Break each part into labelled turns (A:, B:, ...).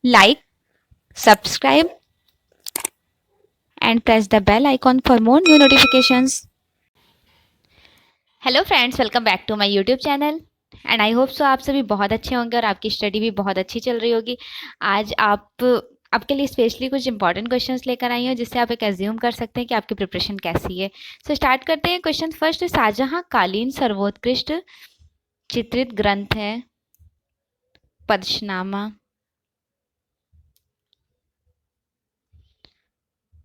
A: like, subscribe, and press the bell icon for more new notifications. Hello friends, welcome back to my YouTube channel and I hope so आप सभी बहुत अच्छे होंगे और आपकी study भी बहुत अच्छी चल रही होगी। आज आपके लिए स्पेशली कुछ इंपॉर्टेंट क्वेश्चंस लेकर आई हूँ जिससे आप एक एज्यूम कर सकते हैं कि आपकी प्रिपरेशन कैसी है। सो स्टार्ट करते हैं। क्वेश्चन फर्स्ट, शाहजहां कालीन सर्वोत्कृष्ट चित्रित ग्रंथ है पद्शनामा।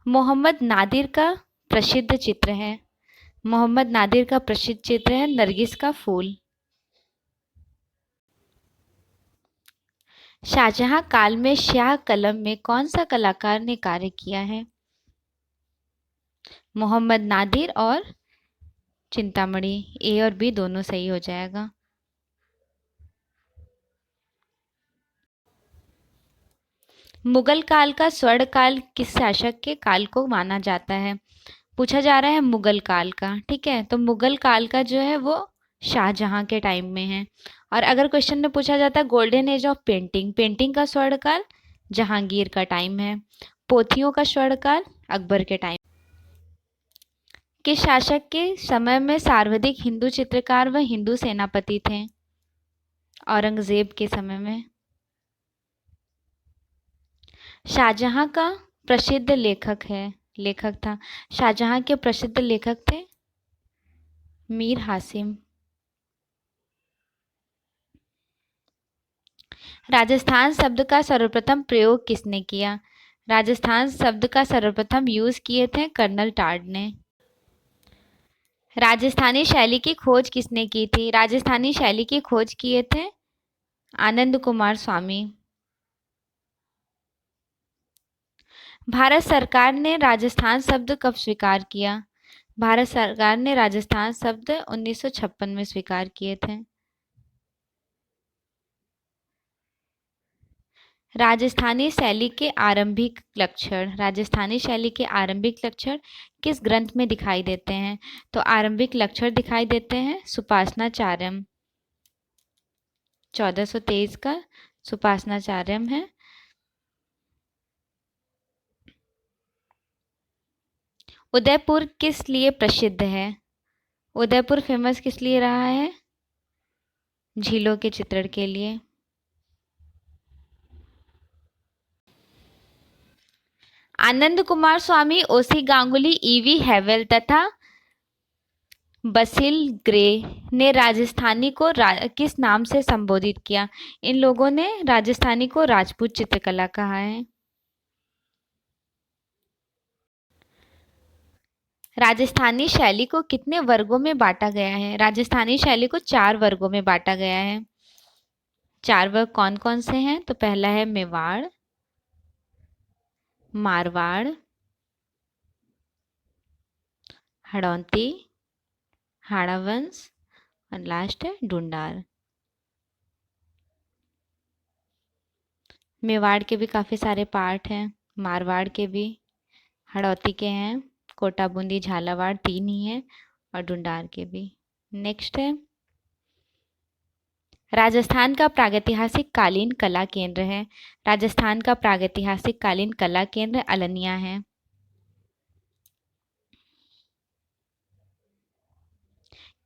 A: मोहम्मद नादिर का प्रसिद्ध चित्र है मोहम्मद नादिर का प्रसिद्ध चित्र है नरगिस का फूल। शाहजहां काल में शाह कलम में कौन सा कलाकार ने कार्य किया है? मोहम्मद नादिर और चिंतामणि। ए और बी दोनों सही हो जाएगा। मुगल काल का स्वर्ण काल किस शासक के काल को माना जाता है? पूछा जा रहा है मुगल काल का, ठीक है। तो मुगल काल का जो है वो शाहजहां के टाइम में है। और अगर क्वेश्चन में पूछा जाता है golden age of painting, painting का स्वर्ण काल जहांगीर का टाइम है। पोथियों का स्वर्ण काल अकबर के टाइम। किस शासक के समय में सर्वाधिक हिंदू चित्रकार व हिंदू सेनापति थे? औरंगजेब के समय में। शाहजहां का प्रसिद्ध लेखक था। शाहजहां के प्रसिद्ध लेखक थे मीर हासिम। राजस्थान शब्द का सर्वप्रथम प्रयोग किसने किया? राजस्थान शब्द का सर्वप्रथम यूज किए थे कर्नल टार्ड ने। राजस्थानी शैली की खोज किसने की थी? राजस्थानी शैली की खोज किए थे आनंद कुमार स्वामी। भारत सरकार ने राजस्थान शब्द कब स्वीकार किया? भारत सरकार ने राजस्थान शब्द 1956 में स्वीकार किए थे। राजस्थानी शैली के आरंभिक लक्षण। राजस्थानी शैली के आरंभिक लक्षण किस ग्रंथ में दिखाई देते हैं? तो आरंभिक लक्षण दिखाई देते हैं सुपासनाचार्यम। 1423 का सुपासनाचार्यम है। उदयपुर किस लिए प्रसिद्ध है? उदयपुर फेमस किस लिए रहा है? झीलों के चित्रण के लिए। आनंद कुमार स्वामी, ओसी गांगुली, ईवी हैवेल तथा बसिल ग्रे ने राजस्थानी को किस नाम से संबोधित किया? इन लोगों ने राजस्थानी को राजपूत चित्रकला कहा है। राजस्थानी शैली को कितने वर्गों में बांटा गया है? राजस्थानी शैली को 4 वर्गों में बांटा गया है। 4 वर्ग कौन कौन से हैं? तो पहला है मेवाड़, मारवाड़, हड़ौती, हाड़ावंश और लास्ट है ढूंढार। मेवाड़ के भी काफ़ी सारे पार्ट हैं, मारवाड़ के भी, हड़ौती के हैं, कोटा बूंदी झालावाड़ 3 ही हैं और ढूंढार के भी। नेक्स्ट है राजस्थान का प्रागैतिहासिक कालीन कला केंद्र है। राजस्थान का प्रागैतिहासिक कालीन कला केंद्र अलनिया है।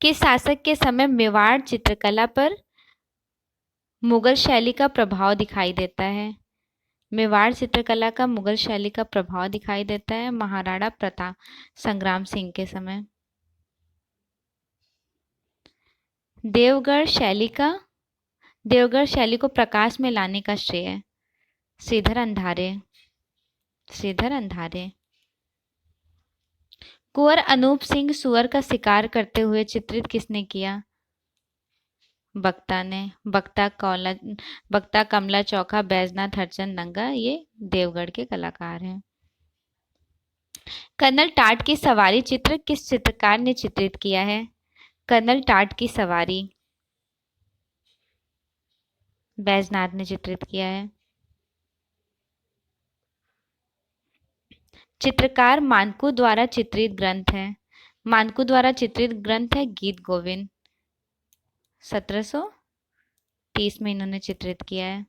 A: किस शासक के समय मेवाड़ चित्रकला पर मुगल शैली का प्रभाव दिखाई देता है? मेवाड़ चित्रकला का मुगल शैली का प्रभाव दिखाई देता है महाराणा प्रताप संग्राम सिंह के समय। देवगढ़ शैली को प्रकाश में लाने का श्रेय श्रीधर अंधारे। कुंवर अनूप सिंह सुअर का शिकार करते हुए चित्रित किसने किया? बख्ता ने। बख्ता, कमला चौका, बैजनाथ, हरचंद नंगा ये देवगढ़ के कलाकार हैं। कर्नल टाट की सवारी चित्र किस चित्रकार ने चित्रित किया है? कर्नल टाट की सवारी बैजनाथ ने चित्रित किया है। चित्रकार मानकू द्वारा चित्रित ग्रंथ है। मानकू द्वारा चित्रित ग्रंथ है गीत गोविंद। 1730 में इन्होंने चित्रित किया है।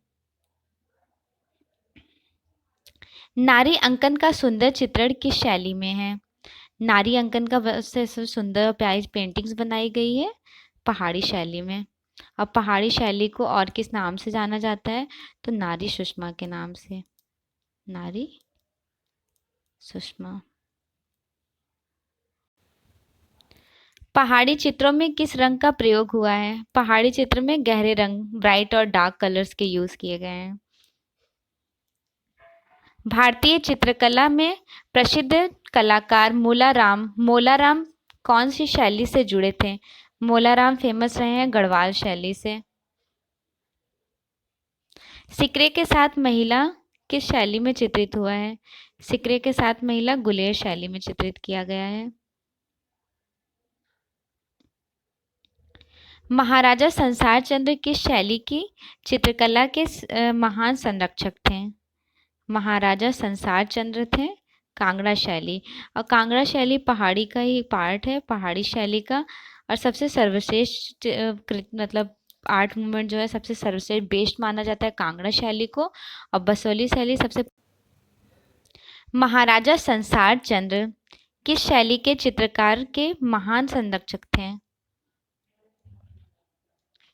A: नारी अंकन का सुंदर चित्रण किस शैली में है? नारी अंकन का से सुंदर और प्यारी पेंटिंग्स बनाई गई है पहाड़ी शैली में। अब पहाड़ी शैली को और किस नाम से जाना जाता है? तो नारी सुषमा के नाम से। नारी सुषमा। पहाड़ी चित्रों में किस रंग का प्रयोग हुआ है? पहाड़ी चित्र में गहरे रंग, ब्राइट और डार्क कलर्स के यूज किए गए हैं। भारतीय चित्रकला में प्रसिद्ध कलाकार मोलाराम कौन सी शैली से जुड़े थे? मोलाराम फेमस रहे हैं गढ़वाल शैली से। सिकरे के साथ महिला किस शैली में चित्रित हुआ है? सिकरे के साथ महिला गुलेर शैली में चित्रित किया गया है। महाराजा संसार चंद्र किस शैली की चित्रकला के महान संरक्षक थे? महाराजा संसार चंद्र थे कांगड़ा शैली। और कांगड़ा शैली पहाड़ी का ही पार्ट है, पहाड़ी शैली का। और सबसे सर्वश्रेष्ठ मतलब आर्ट मूवमेंट जो है सबसे सर्वश्रेष्ठ बेस्ट माना जाता है कांगड़ा शैली को। और बसोली शैली सबसे। महाराजा संसार चंद्र किस शैली के चित्रकार के महान संरक्षक थे?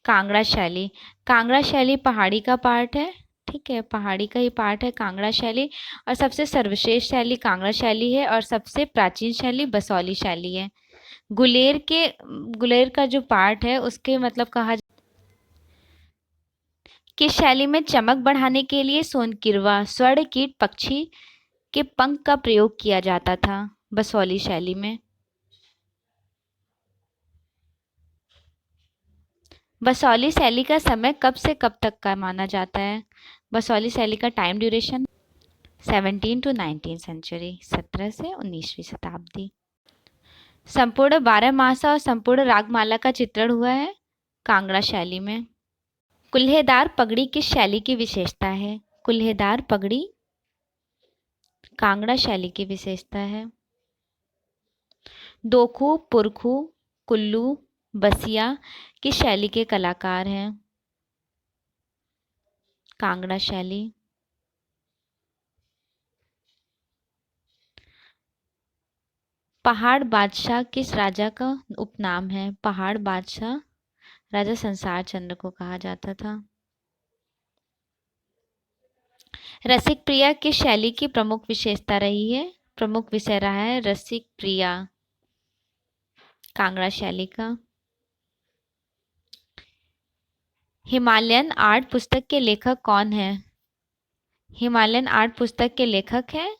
A: कांगड़ा शैली। कांगड़ा शैली पहाड़ी का पार्ट है, ठीक है, पहाड़ी का ही पार्ट है कांगड़ा शैली। और सबसे सर्वश्रेष्ठ शैली कांगड़ा शैली है और सबसे प्राचीन शैली बसौली शैली है। गुलेर का जो पार्ट है उसके मतलब कहा। किस शैली में चमक बढ़ाने के लिए सोनकिरवा स्वर्ण कीट पक्षी के पंख का प्रयोग किया जाता था? बसौली शैली में। बसौली शैली का समय कब से कब तक का माना जाता है? बसौली शैली का टाइम ड्यूरेशन 17 to 19 सेंचुरी, 17 से 19वीं शताब्दी। संपूर्ण 12 मासा और संपूर्ण रागमाला का चित्रण हुआ है कांगड़ा शैली में। कुल्हेदार पगड़ी किस शैली की विशेषता है? कुल्हेदार पगड़ी कांगड़ा शैली की विशेषता है। दोखू, पुरखू, कुल्लू, बसिया किस शैली के कलाकार हैं? कांगड़ा शैली। पहाड़ बादशाह किस राजा का उपनाम है? पहाड़ बादशाह राजा संसार चंद्र को कहा जाता था। रसिक प्रिया किस शैली की प्रमुख विशेषता रही है? प्रमुख विषय रहा है रसिक प्रिया कांगड़ा शैली का। हिमालयन आर्ट पुस्तक के लेखक कौन है? हिमालयन आर्ट पुस्तक के लेखक हैं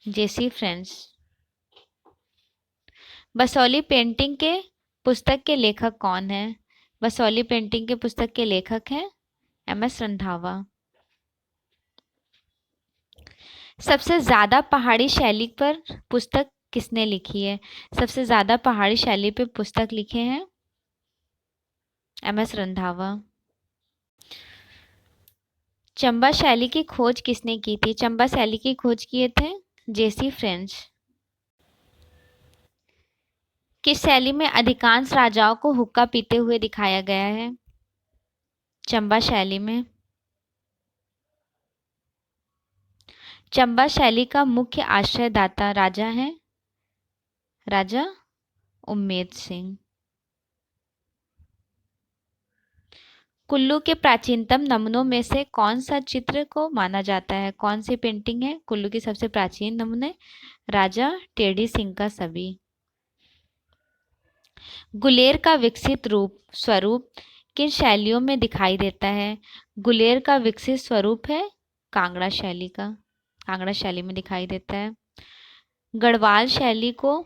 A: जेसी फ्रेंच। बसौली पेंटिंग के पुस्तक के लेखक कौन है? बसौली पेंटिंग के पुस्तक के लेखक हैं एमएस रंधावा। सबसे ज्यादा पहाड़ी शैली पर पुस्तक किसने लिखी है? सबसे ज्यादा पहाड़ी शैली पे पुस्तक लिखे हैं एमएस रंधावा। चंबा शैली की खोज किसने की थी? चंबा शैली की खोज किए थे जेसी फ्रेंच। किस शैली में अधिकांश राजाओं को हुक्का पीते हुए दिखाया गया है? चंबा शैली में। चंबा शैली का मुख्य आश्रयदाता राजा है राजा उम्मेद सिंह। कुल्लू के प्राचीनतम नमूनों में से कौन सा चित्र को माना जाता है? कौन सी पेंटिंग है कुल्लू की सबसे प्राचीन नमूने? राजा टेढ़ी सिंह का छवि। गुलेर का विकसित स्वरूप किन शैलियों में दिखाई देता है? गुलेर का विकसित स्वरूप है कांगड़ा शैली का, कांगड़ा शैली में दिखाई देता है। गढ़वाल शैली को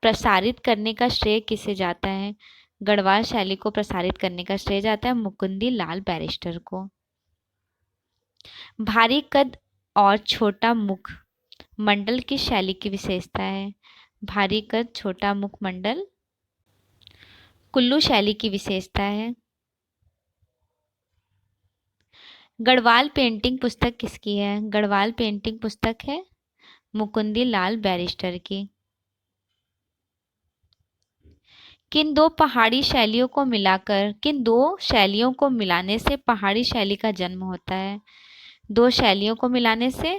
A: प्रसारित करने का श्रेय किसे जाता है? गढ़वाल शैली को प्रसारित करने का श्रेय जाता है मुकुंदी लाल बैरिस्टर को। भारी कद और छोटा मुख मंडल की शैली की विशेषता है? भारी कद छोटा मुख मंडल कुल्लू शैली की विशेषता है। गढ़वाल पेंटिंग पुस्तक किसकी है? गढ़वाल पेंटिंग पुस्तक है मुकुंदी लाल बैरिस्टर की। किन दो शैलियों को मिलाने से पहाड़ी शैली का जन्म होता है? दो शैलियों को मिलाने से,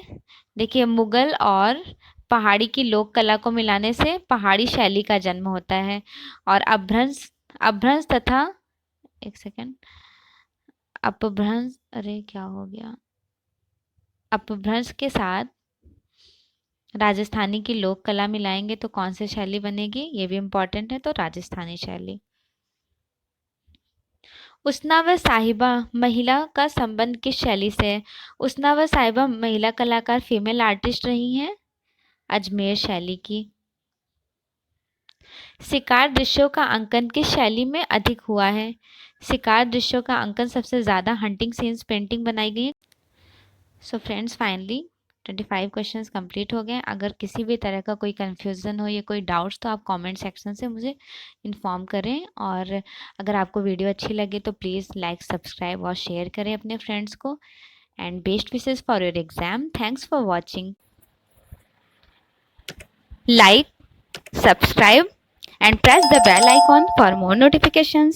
A: देखिए मुगल और पहाड़ी की लोक कला को मिलाने से पहाड़ी शैली का जन्म होता है। और अपभ्रंश अपभ्रंश तथा एक सेकेंड अपभ्रंश अरे क्या हो गया अपभ्रंश के साथ राजस्थानी की लोक कला मिलाएंगे तो कौन सी शैली बनेगी, ये भी इम्पोर्टेंट है, तो राजस्थानी शैली। उसना व साहिबा महिला का संबंध किस शैली से है? उसना व साहिबा महिला कलाकार फीमेल आर्टिस्ट रही हैं अजमेर शैली की। शिकार दृश्यों का अंकन किस शैली में अधिक हुआ है? शिकार दृश्यों का अंकन सबसे ज़्यादा हंटिंग सीन्स पेंटिंग बनाई गई। So friends, finally 25 questions complete हो गए। अगर किसी भी तरह का कोई कन्फ्यूज़न हो या कोई डाउट्स तो आप कमेंट सेक्शन से मुझे इन्फॉर्म करें। और अगर आपको वीडियो अच्छी लगे तो प्लीज़ लाइक, सब्सक्राइब और शेयर करें अपने फ्रेंड्स को। And best wishes for your exam. Thanks for watching. Like, subscribe and press the bell icon for more notifications.